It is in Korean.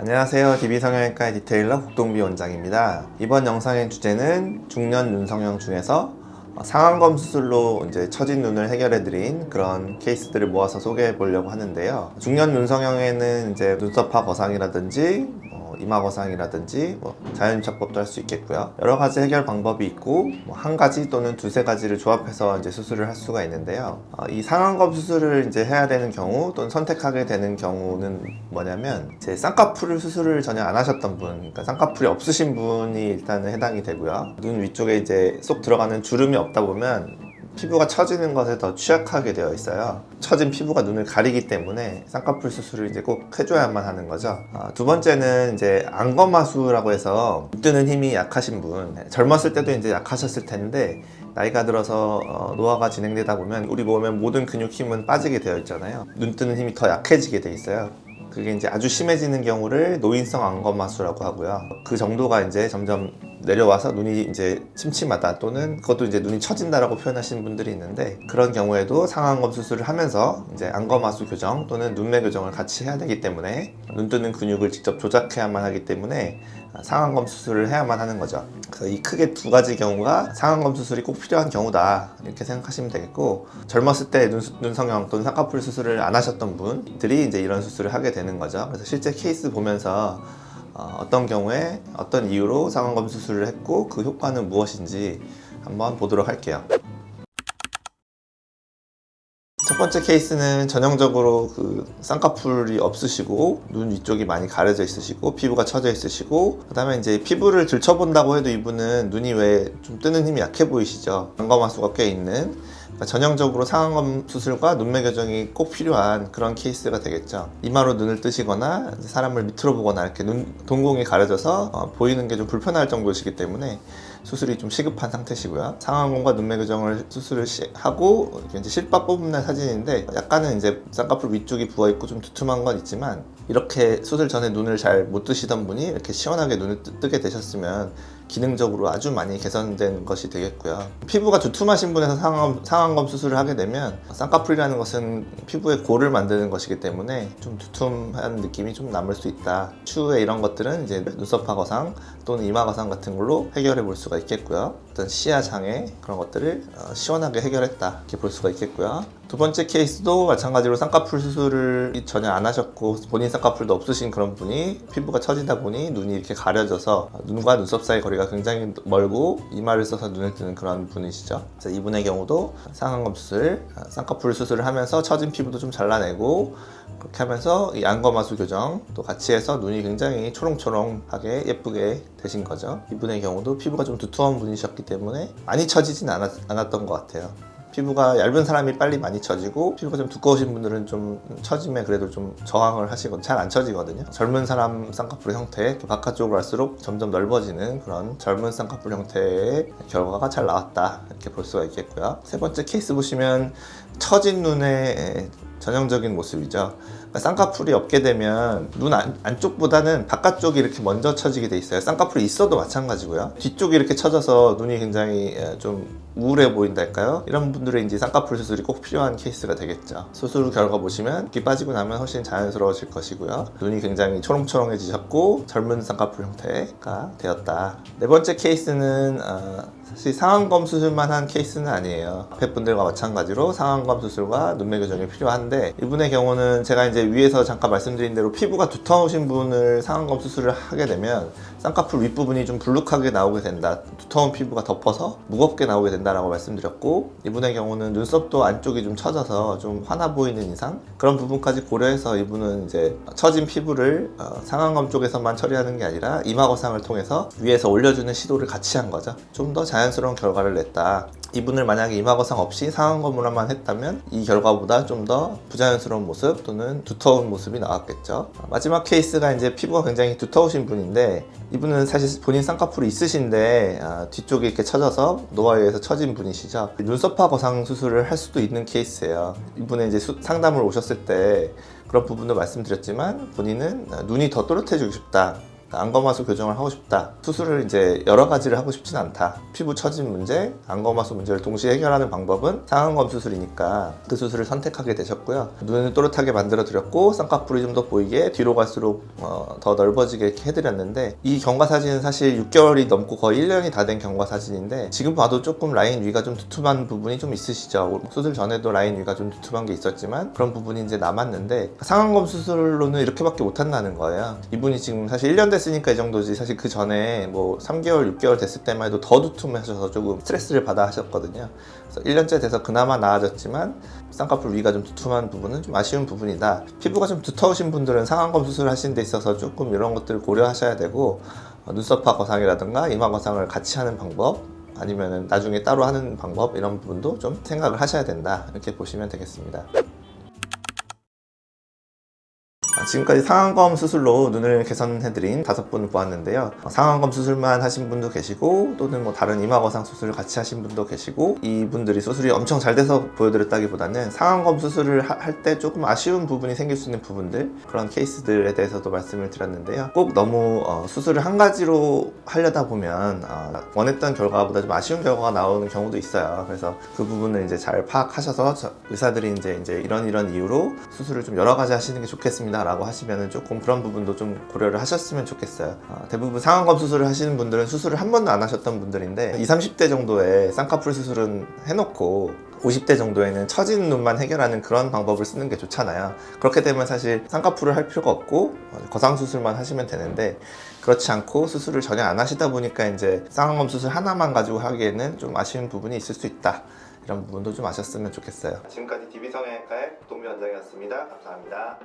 안녕하세요. DB성형외과의 디테일러 국동비 원장입니다. 이번 영상의 주제는 중년 눈성형 중에서 상안검 수술로 이제 처진 눈을 해결해드린 그런 케이스들을 모아서 소개해 보려고 하는데요. 중년 눈성형에는 이제 눈썹파 거상이라든지 이마 거상이라든지 자연유착법도 할 수 있겠고요. 여러 가지 해결 방법이 있고 한 가지 또는 두세 가지를 조합해서 이제 수술을 할 수가 있는데요. 이 상안검 수술을 이제 해야 되는 경우 또는 선택하게 되는 경우는 뭐냐면 이제 쌍꺼풀 수술을 전혀 안 하셨던 분, 그러니까 쌍꺼풀이 없으신 분이 일단은 해당이 되고요. 눈 위쪽에 이제 쏙 들어가는 주름이 없다 보면 피부가 처지는 것에 더 취약하게 되어 있어요. 처진 피부가 눈을 가리기 때문에 쌍꺼풀 수술을 이제 꼭 해줘야만 하는 거죠. 두 번째는 이제 안검하수라고 해서 눈 뜨는 힘이 약하신 분, 젊었을 때도 이제 약하셨을 텐데 나이가 들어서 노화가 진행되다 보면 우리 몸의 모든 근육 힘은 빠지게 되어 있잖아요. 눈 뜨는 힘이 더 약해지게 돼 있어요. 그게 이제 아주 심해지는 경우를 노인성 안검하수라고 하고요. 그 정도가 이제 점점 내려와서 눈이 이제 침침하다 또는 그것도 이제 눈이 처진다라고 표현하시는 분들이 있는데, 그런 경우에도 상안검 수술을 하면서 이제 안검하수 교정 또는 눈매 교정을 같이 해야 되기 때문에 눈 뜨는 근육을 직접 조작해야만 하기 때문에 상안검 수술을 해야만 하는 거죠. 그래서 이 크게 두 가지 경우가 상안검 수술이 꼭 필요한 경우다 이렇게 생각하시면 되겠고, 젊었을 때 눈성형 또는 쌍꺼풀 수술을 안 하셨던 분들이 이제 이런 수술을 하게 되는 거죠. 그래서 실제 케이스 보면서 어떤 경우에 어떤 이유로 상안검 수술을 했고 그 효과는 무엇인지 한번 보도록 할게요. 첫 번째 케이스는 전형적으로 그 쌍꺼풀이 없으시고 눈 위쪽이 많이 가려져 있으시고 피부가 처져 있으시고, 그 다음에 이제 피부를 들춰본다고 해도 이분은 눈이 왜 좀 뜨는 힘이 약해 보이시죠. 안검하수가 꽤 있는, 그러니까 전형적으로 상안검 수술과 눈매 교정이 꼭 필요한 그런 케이스가 되겠죠. 이마로 눈을 뜨시거나 사람을 밑으로 보거나 이렇게 동공이 가려져서 보이는 게 좀 불편할 정도이시기 때문에 수술이 좀 시급한 상태시고요. 상안검과 눈매 교정을 수술을 하고 이제 실밥 뽑은 날 사진인데, 약간은 이제 쌍꺼풀 위쪽이 부어 있고 좀 두툼한 건 있지만, 이렇게 수술 전에 눈을 잘 못 뜨시던 분이 이렇게 시원하게 눈을 뜨게 되셨으면 기능적으로 아주 많이 개선된 것이 되겠고요. 피부가 두툼하신 분에서 상안검 수술을 하게 되면 쌍꺼풀이라는 것은 피부의 골을 만드는 것이기 때문에 좀 두툼한 느낌이 좀 남을 수 있다. 추후에 이런 것들은 이제 눈썹파 거상 또는 이마 거상 같은 걸로 해결해 볼 수가 있겠고요. 어떤 시야 장애 그런 것들을 시원하게 해결했다 이렇게 볼 수가 있겠고요. 두 번째 케이스도 마찬가지로 쌍꺼풀 수술을 전혀 안 하셨고 본인 쌍꺼풀도 없으신 그런 분이 피부가 처지다 보니 눈이 이렇게 가려져서 눈과 눈썹 사이 거리가 굉장히 멀고 이마를 써서 눈을 뜨는 그런 분이시죠. 그래서 이분의 경우도 상안검 수술, 쌍꺼풀 수술을 하면서 처진 피부도 좀 잘라내고, 그렇게 하면서 이 안검하수 교정 또 같이 해서 눈이 굉장히 초롱초롱하게 예쁘게 되신 거죠. 이분의 경우도 피부가 좀 두툼한 분이셨기 때문에 많이 처지진 않았던 것 같아요. 피부가 얇은 사람이 빨리 많이 처지고 피부가 좀 두꺼우신 분들은 좀 처짐에 그래도 좀 저항을 하시고 잘 안 처지거든요. 젊은 사람 쌍꺼풀 형태, 바깥쪽으로 갈수록 점점 넓어지는 그런 젊은 쌍꺼풀 형태의 결과가 잘 나왔다 이렇게 볼 수가 있겠고요. 세 번째 케이스 보시면 처진 눈의 전형적인 모습이죠. 그러니까 쌍꺼풀이 없게 되면 눈 안쪽보다는 바깥쪽이 이렇게 먼저 처지게 돼 있어요. 쌍꺼풀이 있어도 마찬가지고요. 뒤쪽이 이렇게 처져서 눈이 굉장히 좀 우울해 보인달까요? 이런 분들의 이제 쌍꺼풀 수술이 꼭 필요한 케이스가 되겠죠. 수술 후 결과 보시면 붓기 빠지고 나면 훨씬 자연스러워질 것이고요. 눈이 굉장히 초롱초롱해지셨고 젊은 쌍꺼풀 형태가 되었다. 네 번째 케이스는 사실 상안검 수술만 한 케이스는 아니에요. 앞에 분들과 마찬가지로 상안검 수술과 눈매 교정이 필요한데, 이분의 경우는 제가 이제 위에서 잠깐 말씀드린 대로 피부가 두터우신 분을 상안검 수술을 하게 되면 쌍꺼풀 윗부분이 좀 불룩하게 나오게 된다. 두터운 피부가 덮어서 무겁게 나오게 된다라고 말씀드렸고, 이분의 경우는 눈썹도 안쪽이 좀 처져서 좀 환아 보이는 이상 그런 부분까지 고려해서 이분은 이제 처진 피부를 상안검 쪽에서만 처리하는 게 아니라 이마 거상을 통해서 위에서 올려주는 시도를 같이 한 거죠. 좀 더 자연스러운 결과를 냈다. 이분을 만약에 이마 거상 없이 상안검으로만 했다면 이 결과보다 좀 더 부자연스러운 모습 또는 두터운 모습이 나왔겠죠. 마지막 케이스가 이제 피부가 굉장히 두터우신 분인데, 이분은 사실 본인 쌍꺼풀이 있으신데 뒤쪽이 이렇게 처져서 노화에 의해서 처진 분이시죠. 눈썹파 거상 수술을 할 수도 있는 케이스예요. 이분의 이제 상담을 오셨을 때 그런 부분도 말씀드렸지만 본인은 눈이 더 또렷해지고 싶다. 안검하수 교정을 하고 싶다. 수술을 이제 여러 가지를 하고 싶진 않다. 피부 처짐 문제, 안검하수 문제를 동시에 해결하는 방법은 상안검 수술이니까 그 수술을 선택하게 되셨고요. 눈을 또렷하게 만들어 드렸고 쌍꺼풀이 좀 더 보이게 뒤로 갈수록 더 넓어지게 이렇게 해드렸는데, 이 경과 사진은 사실 6개월이 넘고 거의 1년이 다 된 경과 사진인데 지금 봐도 조금 라인 위가 좀 두툼한 부분이 좀 있으시죠. 수술 전에도 라인 위가 좀 두툼한 게 있었지만 그런 부분이 이제 남았는데, 상안검 수술로는 이렇게밖에 못 한다는 거예요. 이분이 지금 사실 1년 됐으니까 이 정도지, 사실 그 전에 뭐 3개월, 6개월 됐을 때만 해도 더 두툼하셔서 조금 스트레스를 받아 하셨거든요. 그래서 1년째 돼서 그나마 나아졌지만 쌍꺼풀 위가 좀 두툼한 부분은 좀 아쉬운 부분이다. 피부가 좀 두터우신 분들은 상안검 수술을 하시는 데 있어서 조금 이런 것들을 고려하셔야 되고, 눈썹화 거상이라든가 이마 거상을 같이 하는 방법, 아니면 나중에 따로 하는 방법, 이런 부분도 좀 생각을 하셔야 된다, 이렇게 보시면 되겠습니다. 지금까지 상안검 수술로 눈을 개선해드린 5분을 보았는데요. 상안검 수술만 하신 분도 계시고, 또는 뭐 다른 이마거상 수술을 같이 하신 분도 계시고, 이분들이 수술이 엄청 잘 돼서 보여드렸다기보다는 상안검 수술을 할 때 조금 아쉬운 부분이 생길 수 있는 부분들, 그런 케이스들에 대해서도 말씀을 드렸는데요. 꼭 너무 수술을 한 가지로 하려다 보면 원했던 결과보다 좀 아쉬운 결과가 나오는 경우도 있어요. 그래서 그 부분을 이제 잘 파악하셔서 의사들이 이제 이런 이유로 수술을 좀 여러 가지 하시는 게 좋겠습니다 라고 하시면은 조금 그런 부분도 좀 고려를 하셨으면 좋겠어요. 대부분 상안검 수술을 하시는 분들은 수술을 한 번도 안 하셨던 분들인데, 20, 30대 정도에 쌍꺼풀 수술은 해놓고 50대 정도에는 처진 눈만 해결하는 그런 방법을 쓰는 게 좋잖아요. 그렇게 되면 사실 쌍꺼풀을 할 필요가 없고 거상 수술만 하시면 되는데, 그렇지 않고 수술을 전혀 안 하시다 보니까 이제 쌍안검 수술 하나만 가지고 하기에는 좀 아쉬운 부분이 있을 수 있다. 이런 부분도 좀 아셨으면 좋겠어요. 지금까지 DB성형외과의 국동비 원장이었습니다. 감사합니다.